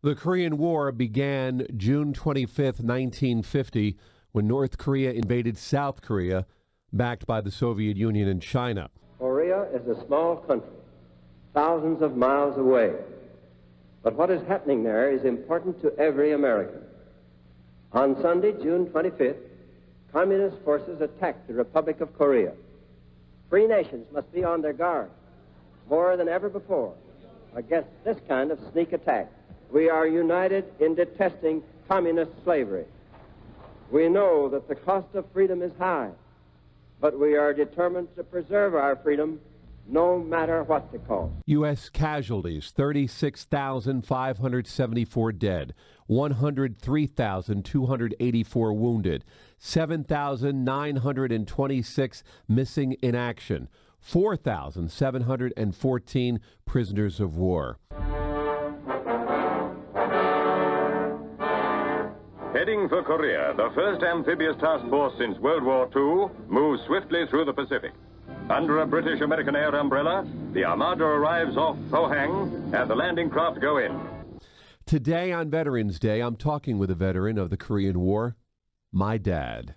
The Korean War began June 25th, 1950, when North Korea invaded South Korea, backed by the Soviet Union and China. Korea is a small country, thousands of miles away. But what is happening there is important to every American. On Sunday, June 25th, Communist forces attacked the Republic of Korea. Free nations must be on their guard, more than ever before, against this kind of sneak attack. We are united in detesting communist slavery. We know that the cost of freedom is high, but we are determined to preserve our freedom no matter what the cost. U.S. casualties, 36,574 dead, 103,284 wounded, 7,926 missing in action, 4,714 prisoners of war. Heading for Korea, the first amphibious task force since World War II moves swiftly through the Pacific. Under a British-American air umbrella, the Armada arrives off Pohang and the landing craft go in. Today on Veterans Day, I'm talking with a veteran of the Korean War, my dad.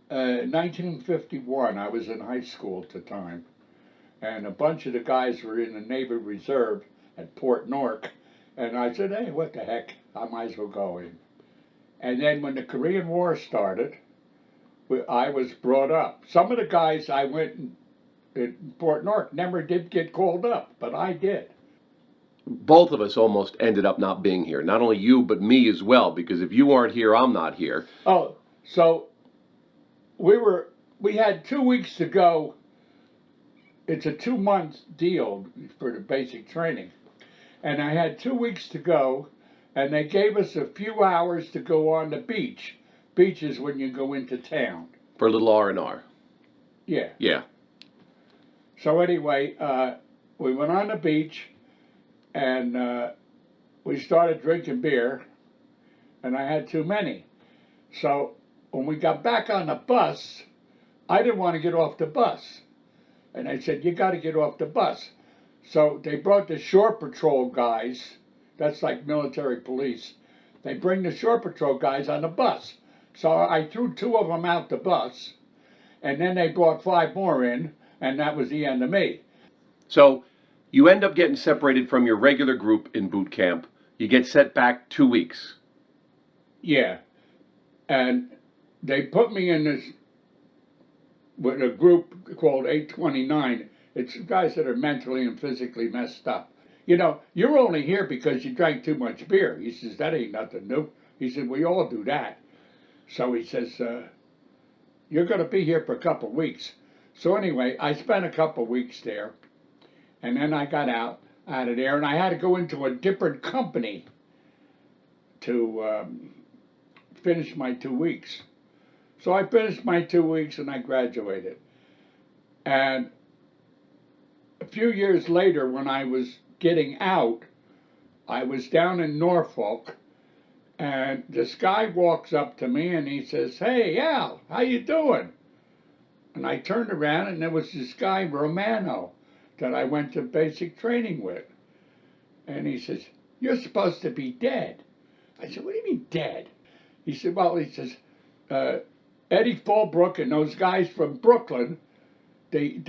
1951, I was in high school at the time, and a bunch of the guys were in the Navy Reserve at Port Newark, and I said, hey, what the heck, I might as well go in. And then when the Korean War started, I was brought up. Some of the guys I went in Port Newark never did get called up, but I did. Both of us almost ended up not being here. Not only you, but me as well, because if you aren't here, I'm not here. Oh, so we had 2 weeks to go. It's a 2-month deal for the basic training. And I had 2 weeks to go, and they gave us a few hours to go on the beach. Beach is when you go into town. For a little R&R. Yeah. Yeah. So anyway, we went on the beach, and we started drinking beer, and I had too many. So when we got back on the bus, I didn't want to get off the bus. And they said, you got to get off the bus. So they brought the shore patrol guys. That's like military police. They bring the shore patrol guys on the bus. So I threw 2 of them out the bus, and then they brought 5 more in, and that was the end of me. So you end up getting separated from your regular group in boot camp. You get set back 2 weeks. Yeah. And they put me in this, with a group called 829. It's guys that are mentally and physically messed up. You know, you're only here because you drank too much beer. He says, that ain't nothing new. He said, we all do that. So he says, you're going to be here for a couple of weeks. So anyway, I spent a couple of weeks there. And then I got out of there, and I had to go into a different company to finish my 2 weeks. So I finished my 2 weeks, and I graduated. And a few years later, when I was getting out, I was down in Norfolk, and this guy walks up to me and he says, hey, Al, how you doing? And I turned around, and there was this guy, Romano, that I went to basic training with. And he says, you're supposed to be dead. I said, what do you mean dead? He said, well, he says, Eddie Fallbrook and those guys from Brooklyn, they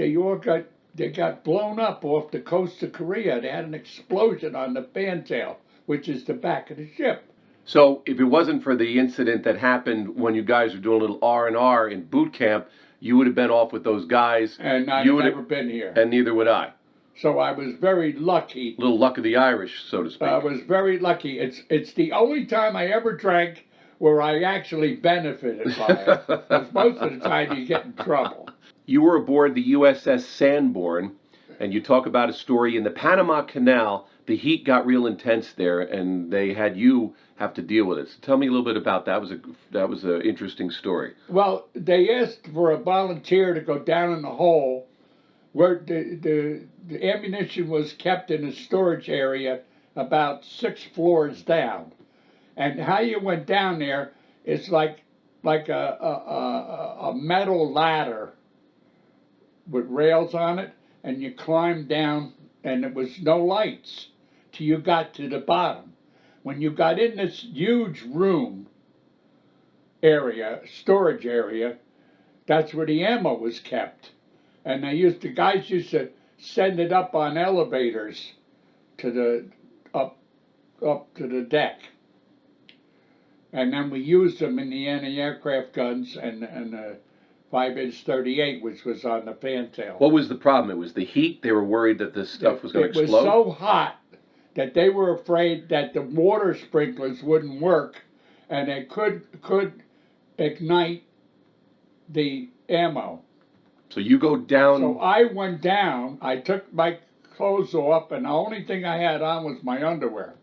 got blown up off the coast of Korea. They had an explosion on the fantail, which is the back of the ship. So if it wasn't for the incident that happened when you guys were doing a little R&R in boot camp, you would have been off with those guys. And I'd never been here. And neither would I. So I was very lucky. Little luck of the Irish, so to speak. I was very lucky. It's the only time I ever drank where I actually benefited by it. Because most of the time you get in trouble. You were aboard the USS Sanborn, and you talk about a story in the Panama Canal. The heat got real intense there, and they had you have to deal with it. So tell me a little bit about that. That was an interesting story. Well, they asked for a volunteer to go down in the hole where the ammunition was kept in a storage area about 6 floors down. And how you went down there is like a metal ladder with rails on it, and you climbed down, and there was no lights till you got to the bottom. when you got in this huge room area, storage area, that's where the ammo was kept. And the guys used to send it up on elevators to the up to the deck. And then we used them in the anti-aircraft guns and the 5-inch 38, which was on the fantail. What was the problem? It was the heat? They were worried that this stuff was going to explode? It was so hot that they were afraid that the water sprinklers wouldn't work and it could ignite the ammo. So you go down. So I went down, I took my clothes off, and the only thing I had on was my underwear.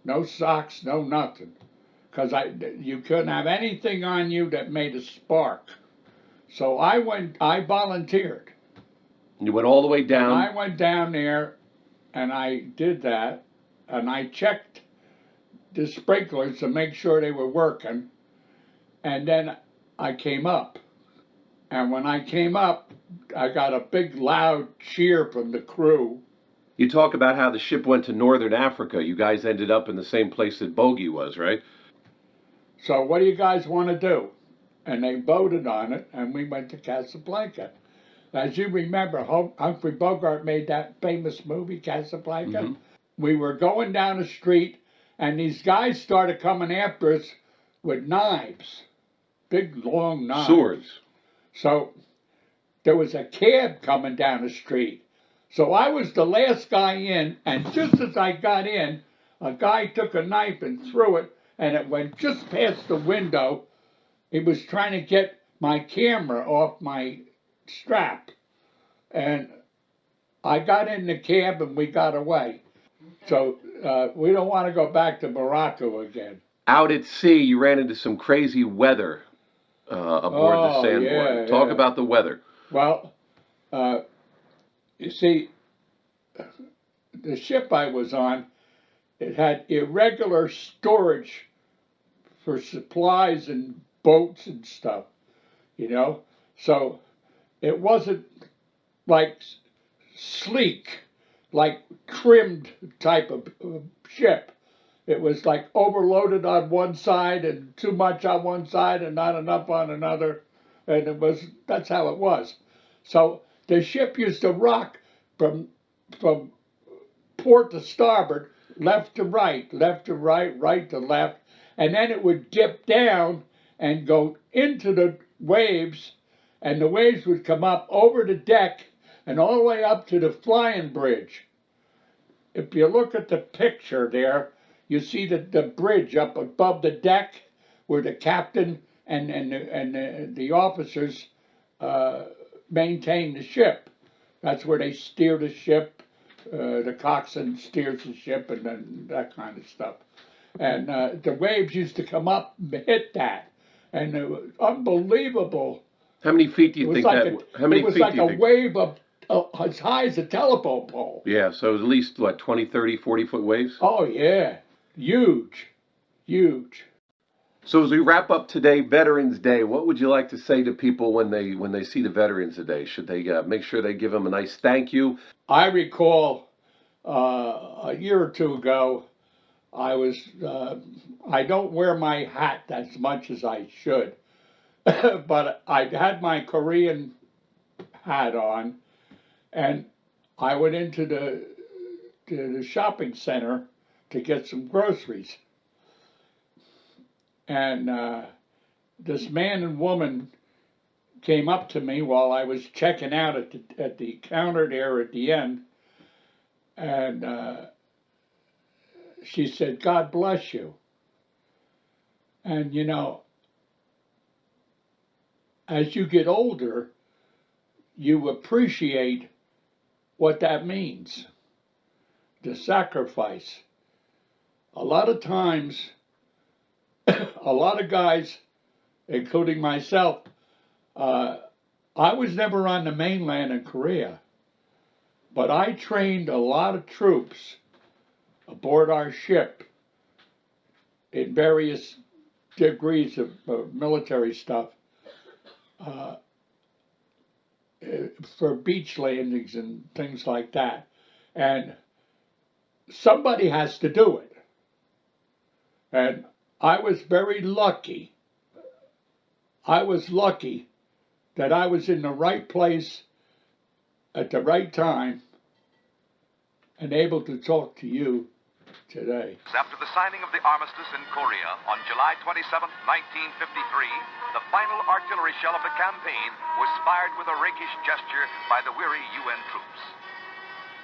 No socks, no nothing. Because you couldn't have anything on you that made a spark. So I volunteered. You went all the way down. I went down there, and I did that, and I checked the sprinklers to make sure they were working, and then I came up. And when I came up, I got a big loud cheer from the crew. You talk about how the ship went to northern Africa. You guys ended up in the same place that Bogey was, right? So what do you guys want to do? And they voted on it, and we went to Casablanca. As you remember, Humphrey Bogart made that famous movie, Casablanca. Mm-hmm. We were going down the street, and these guys started coming after us with knives, big, long knives. Swords. So there was a cab coming down the street. So I was the last guy in, and just as I got in, a guy took a knife and threw it, and it went just past the window. He was trying to get my camera off my strap. And I got in the cab and we got away. So we don't want to go back to Morocco again. Out at sea, you ran into some crazy weather aboard the Sanborn. Talk about the weather. Well, you see, the ship I was on, it had irregular storage for supplies and boats and stuff, you know? So it wasn't like sleek, like trimmed type of ship. It was like overloaded on one side and too much on one side and not enough on another. And that's how it was. So the ship used to rock from port to starboard, left to right, right to left, and then it would dip down and go into the waves, and the waves would come up over the deck and all the way up to the flying bridge. If you look at the picture there, you see the bridge up above the deck where the captain and the officers maintain the ship. That's where they steer the ship. The coxswain steers the ship and then that kind of stuff. And the waves used to come up and hit that. And it was unbelievable. How many feet do you think that? How many feet do you think? It was like a wave of as high as a telephone pole. Yeah, so at least, what, 20, 30, 40-foot waves? Oh, yeah. Huge. Huge. So as we wrap up today, Veterans Day, what would you like to say to people when they see the Veterans today? Should they make sure they give them a nice thank you? I recall a year or two ago, I don't wear my hat as much as I should, but I had my Korean hat on, and I went into the shopping center to get some groceries. And this man and woman came up to me while I was checking out at the counter there at the end, and she said, "God bless you." And you know, as you get older, you appreciate what that means, the sacrifice. A lot of times, a lot of guys, including myself, I was never on the mainland in Korea, but I trained a lot of troops aboard our ship in various degrees of military stuff for beach landings and things like that. And somebody has to do it. And I was very lucky. I was lucky that I was in the right place at the right time and able to talk to you today. After the signing of the armistice in Korea on July 27, 1953, the final artillery shell of the campaign was fired with a rakish gesture by the weary UN troops.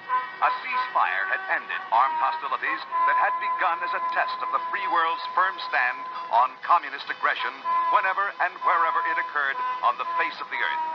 A ceasefire had ended armed hostilities that had begun as a test of the free world's firm stand on communist aggression whenever and wherever it occurred on the face of the earth.